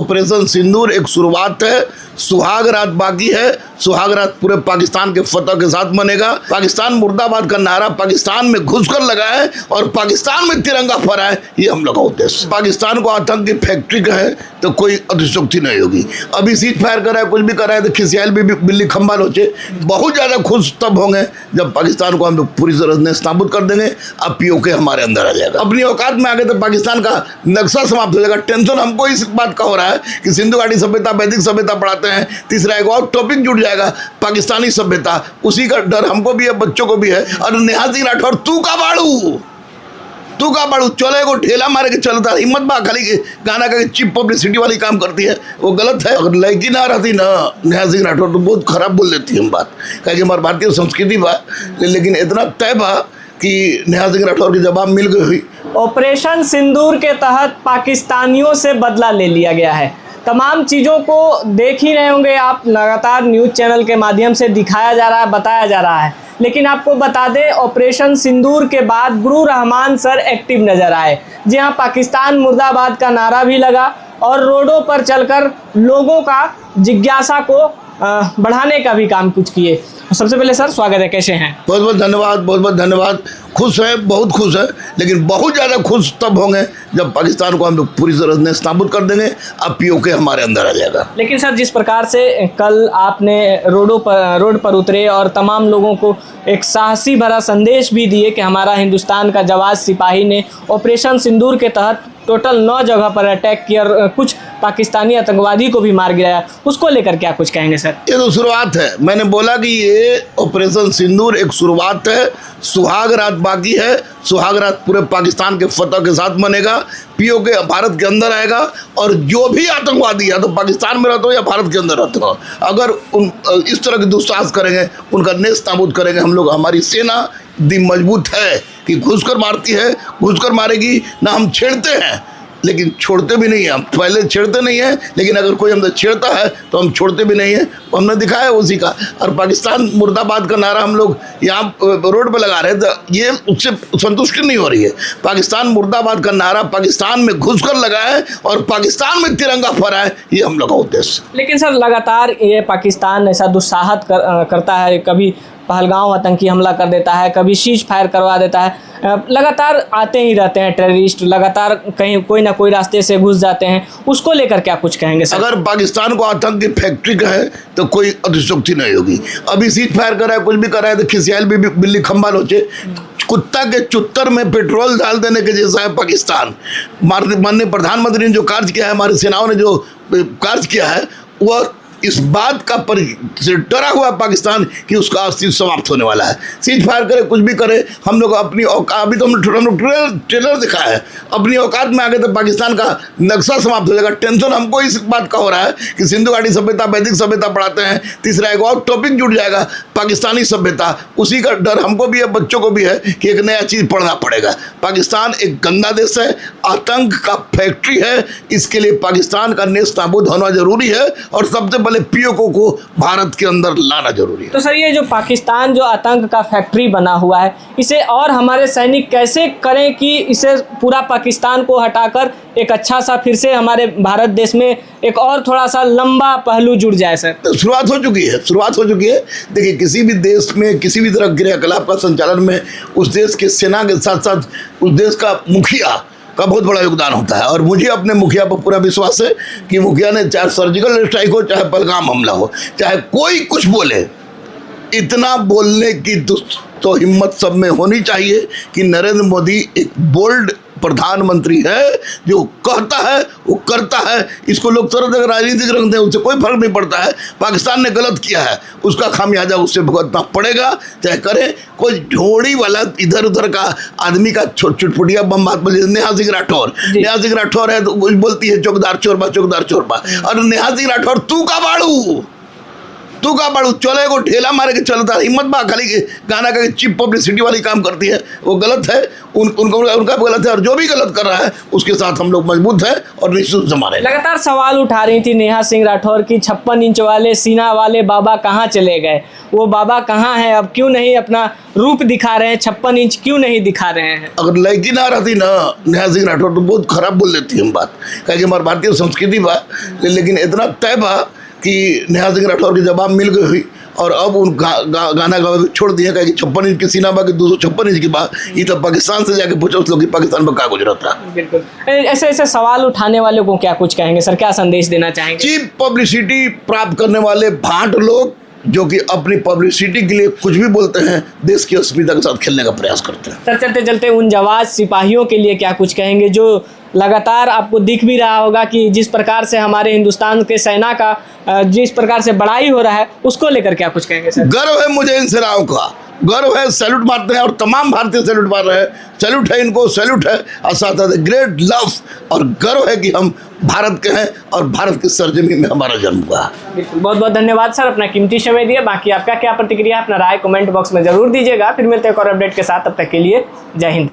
Operation सिंदूर एक शुरुआत है, सुहाग रात बाकी है। सुहाग रात पूरे पाकिस्तान के फतह के साथ मनेगा। पाकिस्तान मुर्दाबाद का नारा पाकिस्तान में घुसकर लगा है और पाकिस्तान में तिरंगा फहराए, ये हम लोग का उद्देश्य। पाकिस्तान को आतंक की फैक्ट्री का है तो कोई अतिशोक्ति नहीं होगी। अभी सीज फायर कर रहा है, कुछ भी कर रहा है तो खिसियाल भी बिल्ली खंबा नोचे। बहुत ज़्यादा खुश तब होंगे जब पाकिस्तान को हम लोग पूरी तरह से नाबूद कर देंगे। अब पीओके हमारे अंदर आ जाएगा। अपनी औकात में आगे तो पाकिस्तान का नक्शा समाप्त हो जाएगा। टेंशन हमको इस बात का हो रहा है कि सिंधु घाटी सभ्यता, वैदिक सभ्यता पढ़ाते हैं, तीसरा एक और टॉपिक जुड़ जाएगा पाकिस्तानी सभ्यता। उसी का डर हमको भी है, बच्चों को भी है। और नेहा सिंह राठौर तू का बाड़ू चले को ठेला मारे के चलता, हिम्मत बा खाली गाना का चिप पब्लिसिटी वाली काम करती है, वो गलत है। अगर लड़की ना रहती ना नेहा सिंह राठौर तो बहुत खराब बोल देती हम बात, क्या कि हमारे भारतीय संस्कृति बा, लेकिन इतना तय बा कि नेहा सिंह राठौर की जवाब मिल गई हुई। ऑपरेशन सिंदूर के तहत पाकिस्तानियों से बदला ले लिया गया है। तमाम चीज़ों को देख ही रहे होंगे आप, लगातार न्यूज़ चैनल के माध्यम से दिखाया जा रहा है, बताया जा रहा है। लेकिन आपको बता दें, ऑपरेशन सिंदूर के बाद गुरु रहमान सर एक्टिव नज़र आए। जी हाँ, पाकिस्तान मुर्दाबाद का नारा भी लगा और रोडों पर चलकर लोगों का जिज्ञासा को बढ़ाने का भी काम कुछ किए। सबसे पहले सर स्वागत है, कैसे हैं? बहुत बहुत धन्यवाद, बहुत बहुत धन्यवाद। खुश है, बहुत खुश है, लेकिन बहुत ज़्यादा खुश तब होंगे जब पाकिस्तान को हम लोग पूरी तरह से नाबूद कर देंगे। अब पीओके हमारे अंदर आ जाएगा। लेकिन सर, जिस प्रकार से कल आपने रोड पर उतरे और तमाम लोगों को एक साहसी भरा संदेश भी दिए कि हमारा हिंदुस्तान का जाबाज सिपाही ने ऑपरेशन सिंदूर के तहत टोटल 9 जगह पर अटैक किया और कुछ पाकिस्तानी आतंकवादी को भी मार गिराया, उसको लेकर क्या कुछ कहेंगे सर? ये तो शुरुआत है। मैंने बोला कि ये ऑपरेशन सिंदूर एक शुरुआत है, सुहाग रात बाकी है। सुहाग रात पूरे पाकिस्तान के फतह के साथ मनेगा। पीओके भारत के अंदर आएगा और जो भी आतंकवादी या तो पाकिस्तान में रहते हो या भारत के अंदर रहते हो, अगर उन इस तरह के दुस्साहस करेंगे, उनका नेस्त नाबूद करेंगे हम लोग। हमारी सेना दी मजबूत है कि घुसकर मारती है, घुसकर मारेगी ना। हम छेड़ते हैं लेकिन छोड़ते भी नहीं हैं। हम पहले छेड़ते नहीं हैं, लेकिन अगर कोई हमसे छेड़ता है तो हम छोड़ते भी नहीं हैं। हमने दिखाया उसी का। और पाकिस्तान मुर्दाबाद का नारा हम लोग यहाँ रोड पर लगा रहे हैं, तो ये उससे संतुष्टि नहीं हो रही है। पाकिस्तान मुर्दाबाद का नारा पाकिस्तान में घुसकर लगा है और पाकिस्तान में तिरंगा फहराए, ये हम लोग का उद्देश्य। लेकिन सर, लगातार ये पाकिस्तान ऐसा दुस्साहस करता है, कभी पहलगांव आतंकी हमला कर देता है, कभी सीज फायर करवा देता है। लगातार आते ही रहते हैं टेररिस्ट, लगातार कहीं कोई ना कोई रास्ते से घुस जाते हैं। उसको लेकर क्या कुछ कहेंगे सर? अगर पाकिस्तान को आतंक की फैक्ट्री का है तो कोई अतिशोक्ति नहीं होगी। अभी सीज फायर कर रहा है, कुछ भी कर रहा है तो खिसियाल भी बिल्ली खंबा नोचे। कुत्ता के चुत्तर में पेट्रोल डाल देने के जैसा है पाकिस्तान। माननीय प्रधानमंत्री ने जो कार्य किया है, हमारी सेनाओं ने जो कार्य किया है, वह इस बात का से डरा हुआ पाकिस्तान कि उसका अस्तित्व समाप्त होने वाला है। सीज फायर करे, कुछ भी करे, हम लोग अपनी अभी तो हम लोग ट्रेलर दिखा है, अपनी औकात में आगे तो पाकिस्तान का नक्शा समाप्त हो जाएगा। टेंशन हमको इस बात का हो रहा है कि सिंधु घाटी सभ्यता, वैदिक सभ्यता पढ़ाते हैं, तीसरा एक और टॉपिक जुड़ जाएगा पाकिस्तानी सभ्यता। उसी का डर हमको भी है, बच्चों को भी है कि एक नया चीज़ पढ़ना पड़ेगा। पाकिस्तान एक गंदा देश है, आतंक का फैक्ट्री है। इसके लिए पाकिस्तान का नेस्त नाबूद होना जरूरी है और सबसे पीओके को भारत के अंदर लाना जरूरी है। तो सर, ये जो पाकिस्तान जो आतंक का फैक्ट्री बना हुआ है, इसे और हमारे सैनिक कैसे करें कि इसे पूरा पाकिस्तान को हटाकर एक अच्छा सा फिर से हमारे भारत देश में एक और थोड़ा सा लंबा पहलू जुड़ जाए सर? तो शुरुआत हो चुकी है। देखिए, किसी भी देश में किसी भी तरह क्रियाकलाप का संचालन में उस देश के सेना के साथ साथ उस देश का मुखिया का बहुत बड़ा योगदान होता है। और मुझे अपने मुखिया पर पूरा विश्वास है कि मुखिया ने चाहे सर्जिकल स्ट्राइक हो, चाहे पहलगाम हमला हो, चाहे कोई कुछ बोले, इतना बोलने की तो हिम्मत सब में होनी चाहिए कि नरेंद्र मोदी एक बोल्ड प्रधानमंत्री है, जो कहता है वो करता है। इसको लोग तरह तरह राजनीतिक रंग दें, उससे कोई फर्क नहीं पड़ता है। पाकिस्तान ने गलत किया है, उसका खामियाजा उससे भुगतना पड़ेगा, चाहे करे। कोई झोड़ी वाला इधर उधर का आदमी का चुटपुटिया बम बात बोली। नेहा सिंह राठौर है तो कुछ बोलती है चौकदार चोरबा। और नेहा सिंह राठौर तू तू का बड़ू चले को ठेला मारे के चलता हिम्मत बा खाली के गाना का चीप पब्लिसिटी वाली काम करती है, वो गलत है। उनका गलत है, और जो भी गलत कर रहा है उसके साथ हम लोग मजबूत हैं और निश्चित हमारे। लगातार सवाल उठा रही थी नेहा सिंह राठौर की 56 इंच वाले सीना वाले बाबा कहाँ चले गए, वो बाबा कहाँ हैं, अब क्यों नहीं अपना रूप दिखा रहे हैं, 56 इंच क्यों नहीं दिखा रहे हैं। अगर लड़की ना रहती ना नेहा सिंह राठौर तो बहुत खराब बोल देती हम बात, क्या कि हमारे भारतीय संस्कृति बा, लेकिन इतना तय बा कि नेहा सिंह राठौर की जवाब मिल गई हुई और अब उन गाना गा छोड़ दिया, क्या कि 56 इंच की सीना बा कि 256 इंच की बात, ये तो पाकिस्तान से जाके पूछो उस लोग कि पाकिस्तान में क्या गुजरत था। बिल्कुल ऐसे ऐसे सवाल उठाने वालों को क्या कुछ कहेंगे सर, क्या संदेश देना चाहेंगे। चीप पब्लिसिटी प्राप्त करने वाले भांट लोग जो कि अपनी पब्लिसिटी के लिए कुछ भी बोलते हैं, देश की अस्मिता के साथ खेलने का प्रयास करते हैं। सर चलते चलते उन जवान सिपाहियों के लिए क्या कुछ कहेंगे जो लगातार आपको दिख भी रहा होगा कि जिस प्रकार से हमारे हिंदुस्तान के सेना का जिस प्रकार से बड़ाई हो रहा है, उसको लेकर क्या कुछ कहेंगे सर। गर्व है मुझे इन सेनाओं का, गर्व है, सैल्यूट मारते हैं और तमाम भारतीय सैल्यूट मार रहे हैं, सैल्यूट है इनको, सैल्यूट है, और साथ साथ ग्रेट लव और गर्व है कि हम भारत के हैं और भारत की सरजमी में हमारा जन्म हुआ। बिल्कुल, बहुत बहुत धन्यवाद सर अपना कीमती समय दिया। बाकी आपका क्या प्रतिक्रिया, अपना राय कमेंट बॉक्स में जरूर दीजिएगा। फिर मिलते हैं एक और अपडेट के साथ, तब तक के लिए जय हिंद।